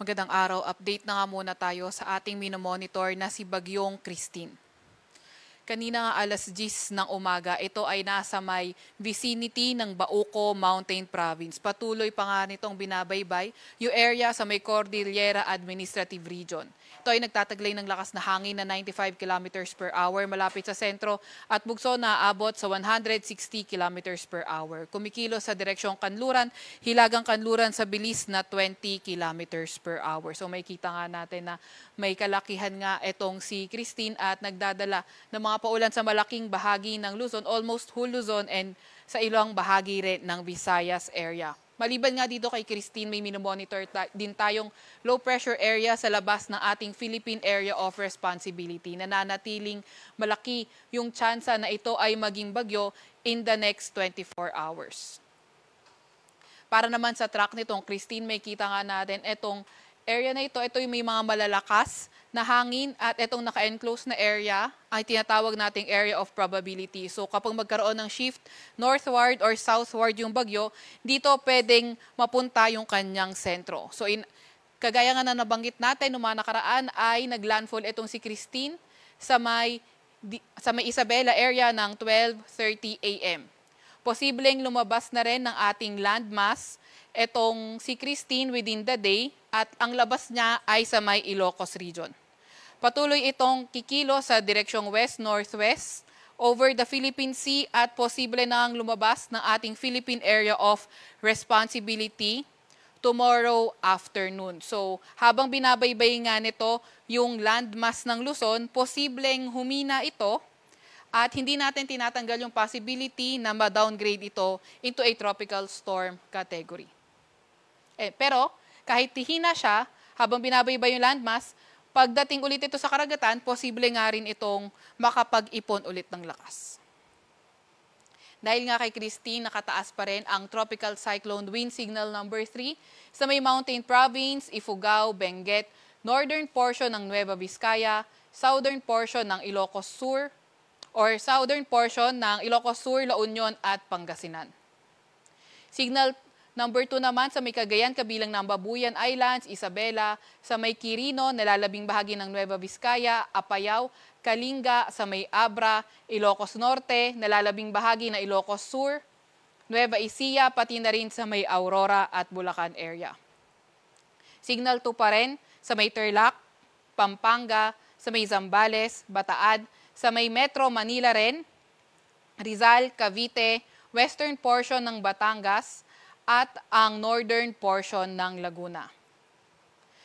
Magandang araw, update na nga muna tayo sa ating minomonitor na si Bagyong Christine. Kanina nga alas 10 ng umaga, ito ay nasa may vicinity ng Bauco Mountain Province. Patuloy pa nga nitong binabaybay yung area sa may Cordillera Administrative Region. Ito ay nagtataglay ng lakas na hangin na 95 kilometers per hour malapit sa sentro at bugso na aabot sa 160 kilometers per hour. Kumikilos sa direksyong Kanluran, hilagang Kanluran sa bilis na 20 kilometers per hour. So may kita nga natin na may kalakihan nga itong si Christine at nagdadala ng mga paulan sa malaking bahagi ng Luzon, almost whole Luzon and sa ilang bahagi rin ng Visayas area. Maliban nga dito kay Christine, may minomonitor din tayong low pressure area sa labas ng ating Philippine Area of Responsibility. Nananatiling malaki yung tsansa na ito ay maging bagyo in the next 24 hours. Para naman sa track nitong Christine, may kita nga natin itong area na ito yung may mga malalakas na hangin at itong naka-enclose na area ay tinatawag nating area of probability. So kapag magkaroon ng shift northward or southward yung bagyo, dito pwedeng mapunta yung kanyang sentro. So kagaya nga na nabanggit natin noong mga nakaraan ay naglandfall itong si Christine sa may Isabela area ng 12:30 a.m. Posibleng lumabas na rin ng ating landmass itong si Christine within the day at ang labas niya ay sa may Ilocos region. Patuloy itong kikilo sa direksyong west-northwest over the Philippine Sea at posible nang lumabas ng ating Philippine Area of Responsibility tomorrow afternoon. So habang binabaybay nga nito yung landmass ng Luzon, posibleng humina ito at hindi natin tinatanggal yung possibility na ma-downgrade ito into a tropical storm category. Pero kahit hihina siya, habang binabaybay yung landmass, pagdating ulit ito sa karagatan, posible nga rin itong makapag-ipon ulit ng lakas. Dahil nga kay Christine, nakataas pa rin ang Tropical Cyclone Wind Signal number 3 sa may Mountain Province, Ifugao, Benguet, northern portion ng Nueva Vizcaya, southern portion ng Ilocos Sur, or southern portion ng Ilocos Sur, La Union at Pangasinan. Signal number 2 naman sa may Cagayan kabilang ng Babuyan Islands, Isabela, sa may Quirino, nalalabing bahagi ng Nueva Vizcaya, Apayao, Kalinga, sa may Abra, Ilocos Norte, nalalabing bahagi ng Ilocos Sur, Nueva Ecija, pati na rin sa may Aurora at Bulacan area. Signal 2 pa rin sa may Tarlac, Pampanga, sa may Zambales, Bataad, sa may Metro Manila rin, Rizal, Cavite, western portion ng Batangas, at ang northern portion ng Laguna.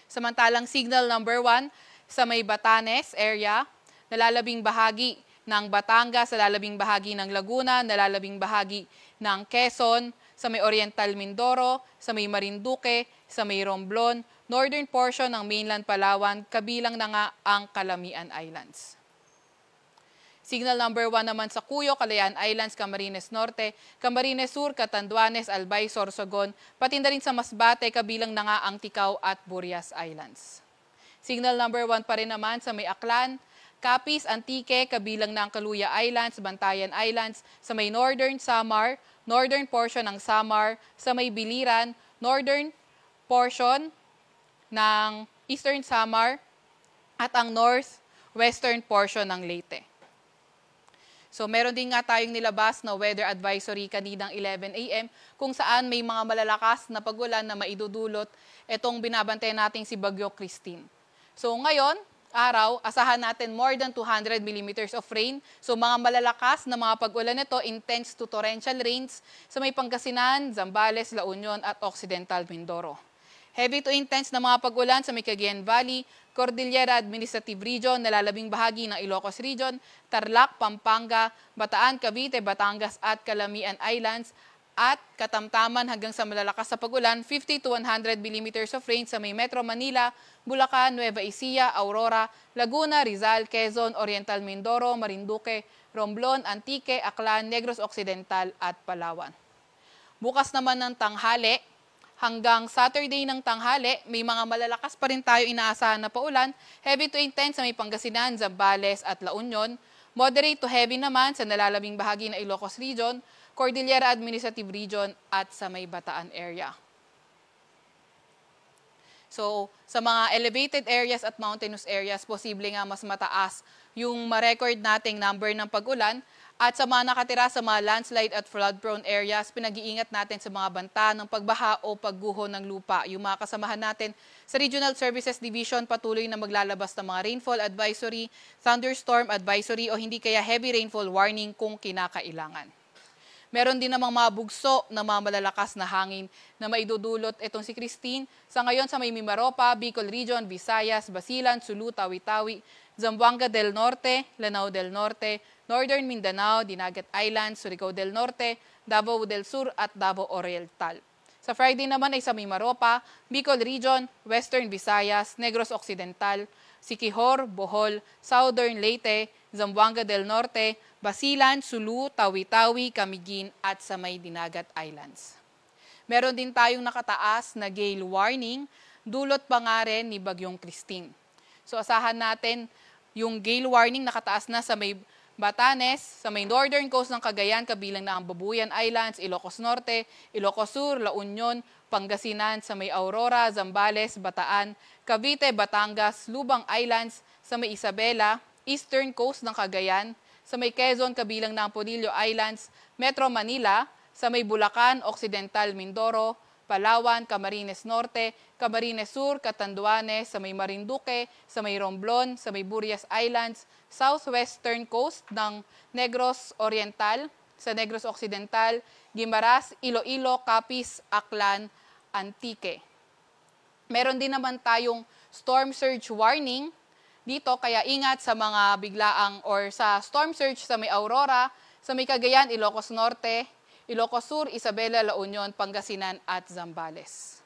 Samantalang signal number 1 sa may Batanes area, nalalabing bahagi ng Batangas, nalalabing bahagi ng Laguna, nalalabing bahagi ng Quezon, sa may Oriental Mindoro, sa may Marinduque, sa may Romblon, northern portion ng mainland Palawan, kabilang na nga ang Calamian Islands. Signal number 1 naman sa Cuyo, Calayan Islands, Camarines Norte, Camarines Sur, Catanduanes, Albay, Sorsogon, pati na rin sa Masbate, kabilang na nga ang Ticao at Burias Islands. Signal number 1 pa rin naman sa may Aklan, Capiz, Antique, kabilang na ang Caluya Islands, Bantayan Islands, sa may Northern Samar, northern portion ng Samar, sa may Biliran, northern portion ng Eastern Samar, at ang northwestern portion ng Leyte. So meron din nga tayong nilabas na weather advisory kaninang 11 a.m. kung saan may mga malalakas na pagulan na maidudulot itong binabantayan nating si Bagyo Christine. So ngayon, araw, asahan natin more than 200 millimeters of rain. So mga malalakas na mga pagulan nito, intense to torrential rains sa may Pangasinan, Zambales, La Union at Occidental Mindoro. Heavy to intense na mga pagulan sa may Cagayan Valley, Cordillera Administrative Region, nalalabing bahagi ng Ilocos Region, Tarlac, Pampanga, Bataan, Cavite, Batangas at Calamian Islands at katamtaman hanggang sa malalakas sa pagulan, 50 to 100 millimeters of rain sa may Metro Manila, Bulacan, Nueva Ecija, Aurora, Laguna, Rizal, Quezon, Oriental Mindoro, Marinduque, Romblon, Antique, Aklan, Negros Occidental at Palawan. Bukas naman ng tanghali, hanggang Saturday ng tanghali, may mga malalakas pa rin tayo inaasahan na paulan, heavy to intense sa may Pangasinan, Zambales at La Union, moderate to heavy naman sa nalalabing bahagi ng Ilocos Region, Cordillera Administrative Region at sa may Bataan area. So, sa mga elevated areas at mountainous areas, posible nga mas mataas yung ma-record nating number ng pag-ulan. At sa mga nakatira sa mga landslide at flood-prone areas, pinag-iingat natin sa mga banta ng pagbaha o pagguho ng lupa. Yung mga kasamahan natin sa Regional Services Division patuloy na maglalabas ng mga rainfall advisory, thunderstorm advisory o hindi kaya heavy rainfall warning kung kinakailangan. Meron din namang mga bugso na mga malalakas na hangin na maidudulot itong si Christine. Sa ngayon sa may Mimaropa, Bicol Region, Visayas, Basilan, Sulu, Tawi-Tawi, Zamboanga del Norte, Lanao del Norte, Northern Mindanao, Dinagat Islands, Surigao del Norte, Davao del Sur at Davao Oriental. Sa Friday naman ay sa Mimaropa, Bicol Region, Western Visayas, Negros Occidental, Siquijor, Bohol, Southern Leyte, Zamboanga del Norte, Basilan, Sulu, Tawi-Tawi, Camiguin at sa may Dinagat Islands. Meron din tayong nakataas na gale warning, dulot pa nga rin ni Bagyong Christine. So asahan natin yung gale warning nakataas na sa may Batanes, sa may northern coast ng Cagayan, kabilang na ang Babuyan Islands, Ilocos Norte, Ilocos Sur, La Union, Pangasinan, sa may Aurora, Zambales, Bataan, Cavite, Batangas, Lubang Islands, sa may Isabela, eastern coast ng Cagayan, sa may Quezon, kabilang na ang Polillo Islands, Metro Manila, sa may Bulacan, Occidental Mindoro, Palawan, Camarines Norte, Camarines Sur, Catanduanes, sa may Marinduque, sa may Romblon, sa may Burias Islands, southwestern coast ng Negros Oriental, sa Negros Occidental, Guimaras, Iloilo, Capiz, Aklan, Antique. Meron din naman tayong storm surge warning dito, kaya ingat sa mga biglaang or sa storm surge sa may Aurora, sa may Cagayan, Ilocos Norte, Ilocos Sur, Isabela, La Union, Pangasinan at Zambales.